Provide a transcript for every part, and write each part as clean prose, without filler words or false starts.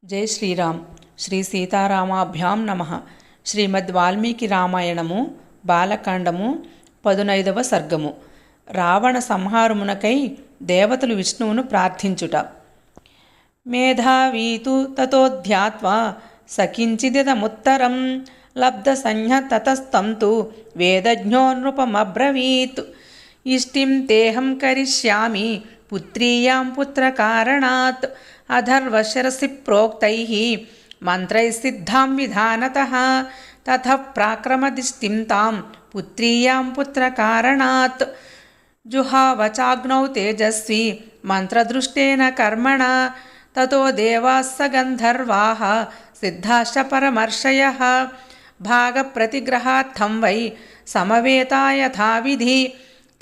జై శ్రీరామ్. శ్రీ సీతారామాభ్యాం నమః. శ్రీమద్ వాల్మీకి రామాయణము బాలకాండము 15వ సర్గము. రావణ సంహారమునకై దేవతలు విష్ణువును ప్రార్థించుట. మేధావీతు తతోధ్యాత్వా సకించిదిదముత్తరం లబ్ధసంజ్ఞ తతస్తం తు వేదజ్ఞో నృపమబ్రవీత్. ఇష్టిం తేహం కరిష్యామి పుత్రీయాం పుత్రకారణాత్ అధర్వశిరసి ప్రోక్తైః మంత్రైః సిద్ధాం విధానతః తతః ప్రాక్రమదిష్టిం తాం పుత్రీయాం పుత్రకారణాత్. జుహావచాగ్నౌ తేజస్వి మంత్రదృష్టేన కర్మణా తతో దేవాః స గంధర్వాః సిద్ధాశ్చ పరమర్షయః. భాగప్రతిగ్రహార్థం వై సమవేతా యథావిధి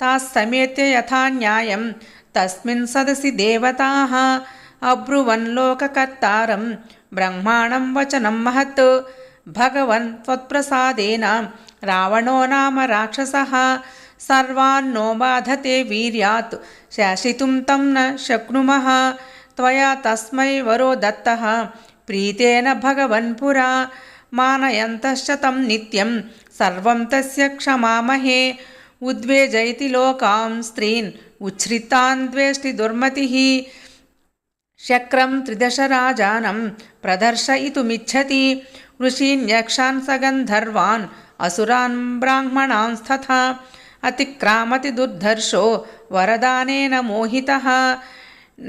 తాః సమేత్య యథా న్యాయం తస్మిన్ సదసి దేవతాః. అబ్రువన్ లోకకర్తారం బ్రహ్మాణం వచనం మహత్. భగవన్ త్వత్ప్రసాదేన రావణో నామ రాక్షసః. సర్వాన్నో బాధతే వీర్యాత్ శాసితుం తం న శక్నుమః. త్వయా తస్మై వరో దత్తః ప్రీతేన భగవన్ పురా. మానయంతశ్చ తం నిత్యం సర్వం తస్య క్షమామహే. ఉద్వేజయతి లోకాం స్త్రీన్ ఉచ్ఛ్రితాన్ ద్వేష్టి దుర్మతిః. శక్రం త్రిదశరాజానం ప్రదర్శయితుమిచ్చతి. ఋషీన్ యక్షాన్ సగంధర్వాన్ అసురాన్ బ్రాహ్మణాంస్తథా. అతిక్రామతి దుర్ధర్షో వరదానేన మోహితః.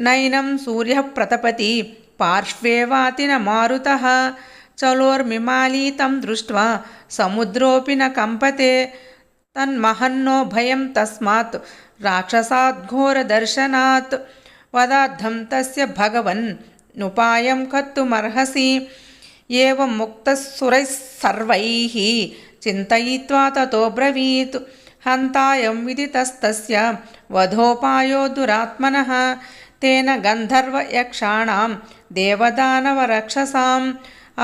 నైనం సూర్యః ప్రతపతి పార్శ్వే వాతి న మారుతః. చలోర్మిమాలీ తం దృష్ట్వా సముద్రోऽపి న కంపతే. తన్మహన్నో భయం తస్మాత్ రాక్షసాద్ఘోరదర్శనాత్. వదార్థం తస్య భగవన్ నుపాయం కర్తుమర్హసి. ఏవం ముక్తః సురైః సర్వైః చింతయిత్వా తతో బ్రవీత్. హంతాయం విదితస్తస్య వధోపాయో దురాత్మనః. తేన గంధర్వయక్షాణాం దేవదానవరక్షసాం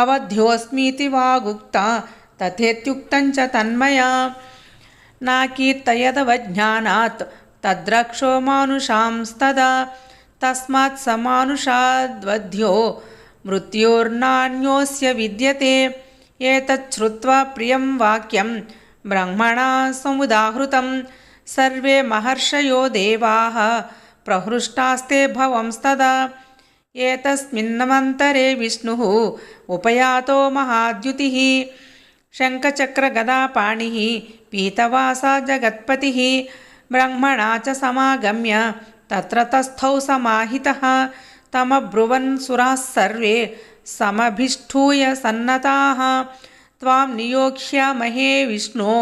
అవధ్యోస్మీతి వాగుక్తా తథేత్యుక్తం చ తన్మయా. నాకీర్తయదవజ్ఞానాత్ తద్రక్షో మానుషాంస్తదా. తస్మాత్ స మానుషాద్వధ్యో మృత్యోర్నాన్యోస్య విద్యతే. ఏతచ్ఛ్రుత్వా ప్రియం వాక్యం బ్రహ్మణా సముదాహృతం. సర్వే మహర్షయో దేవాః ప్రహృష్టాస్తే భవంస్తదా. ఏతస్మిన్నమంతరే విష్ణుః ఉపయాతో మహాద్యుతిః. శంఖచక్రగదాపాణిః పీతవాసా జగత్పతిః. బ్రహ్మణా చ సమాగమ్య తత్ర తస్థౌ సమాహితః. తమబ్రువన్ సురాः సర్వే సమభిష్ఠూయ సన్నతాః. త్వాం నియోక్ష్యామహే విష్ణో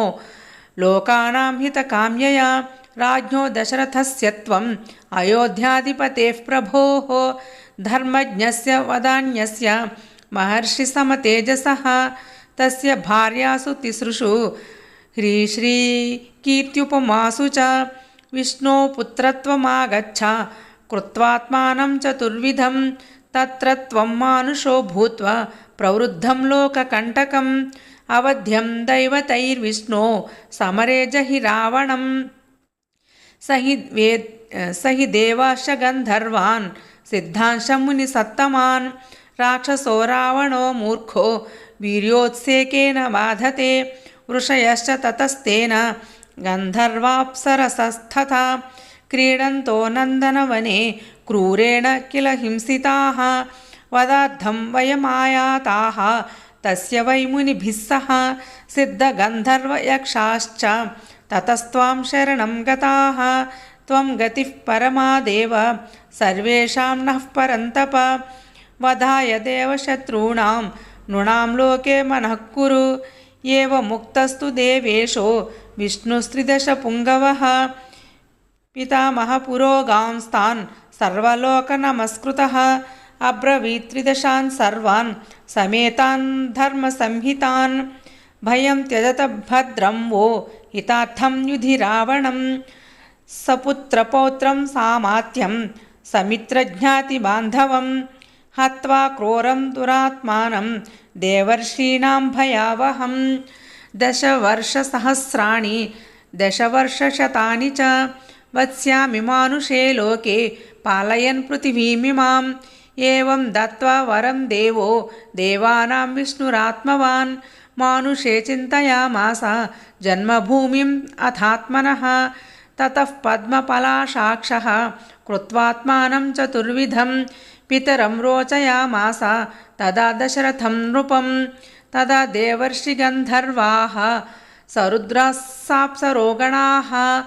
లోకానాం హితకామ్యయా. రాజ్ఞో దశరథస్య త్వం అయోధ్యాధిపతేః ప్రభోః. ధర్మజ్ఞస్య వదాన్యస్య మహర్షిసమతేజసః. తస్య భార్యాసు తిసృషు హ్రీశ్రీకీర్త్యుపమాసు చ. విష్ణో పుత్రత్వమాగచ్చ కృత్వాత్మానం చతుర్విధం. తత్ర త్వం మానుషో భూత్వా ప్రవృద్ధం లోకకంటకం. అవధ్యం దైవతైర్విష్ణో సమరే జహి రావణం. సహి దేవాశ్చ గంధర్వాన్ సిద్ధాంశ మునిసత్తమాన్. రాక్షసో రావణో మూర్ఖో వీర్యోత్సేకేన బాధతే. ఋషయశ్చ తతస్తేన గంధర్వాప్సరసస్తథా. క్రీడంతో నందనవనే క్రూరేణ కిల హింసితాః. వదార్థం వయమాయాతాః తస్య వై మునిభిः సహ. సిద్ధగంధర్వయక్షాశ్చ తతస్త్వాం శరణం గతాః. త్వం గతిః పరమా దేవ సర్వేషాం నః పరంతప. వధాయ దేవశత్రూణాం నృణాం లోకే మనః కురు. ఏవముక్తస్తు దేవేశో విష్ణుస్త్రిదశ పుంగవః. పితామహ పురోగాంస్తాన్ సర్వలోకనమస్కృతః. అబ్రవీత్ త్రిదశాన్ సర్వాన్ సమేతాన్ ధర్మసంహితాన్. భయం త్యజత భద్రం వో హితార్థం యుధి రావణం. సపుత్రపౌత్రం సామాత్యం సమిత్రజ్ఞాతిబాంధవం. హత్వా క్రూరం దురాత్మానం దేవర్షీణాం భయావహం. దశవర్షసహస్రాణి దశవర్షశతాని చ వత్స్యామి మానుషే లోకే పాలయన్ పృథివీమిమాం. एवं दत्त्वा वरं देवो देवानां विष्णुरात्मवान् मानुषे चिन्तयामास जन्मभूमिम् अथात्मनः ततः पद्मपलाशाक्षः कृत्वात्मानं चतुर्विधं पितरं रोचयामास तदा दशरथं नृपं तदा देवर्षिगन्धर्वाः सरुद्राः साप्सरोगणाः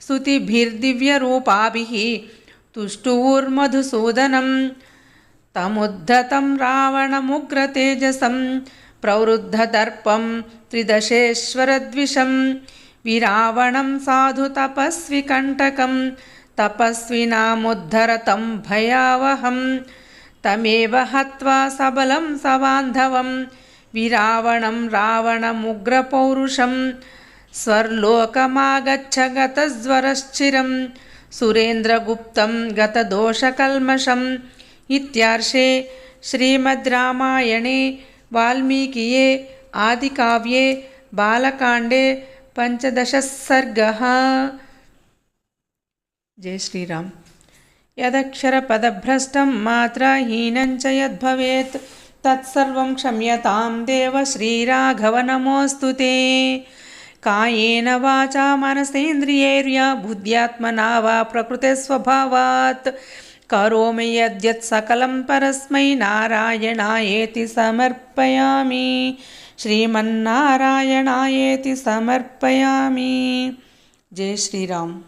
स्तुतिभिर्दिव्यरूपाभिः तुष्टुवुर्मधुसूदनं तमुद्धतं रावणमुग्रतेजसं प्रवृद्धदर्पं त्रिदशेश्वरद्विषं विरावणं साधु तपस्विकण्टकं तपस्विनामुद्धरतं भयावहं तमेव हत्वा सबलं सबान्धवं विरावणं रावणमुग्रपौरुषं स्वर्लोकमागच्छ गतज्वरश्चिरं सुरेन्द्रगुप्तं गतदोषकल्मषम् इत्यार्षे श्रीमद् रामायणे वाल्मीकिये आदिकाव्ये बालकाण्डे 15 सर्गः। जय श्रीराम। यदक्षरपदभ्रष्टं मात्राहीनं च यद्भवेत् तत्सर्वं क्षम्यतां देव श्रीराघव नमोऽस्तु ते। कायेन वाचा मनसेन्द्रियैर्या बुद्ध्यात्मना वा प्रकृतिस्वभावात् करोमि यद्यत् सकलं परस्मै नारायणायेति समर्पयामि। श्रीमन्नारायणायेति समर्पयामि। जय श्रीराम।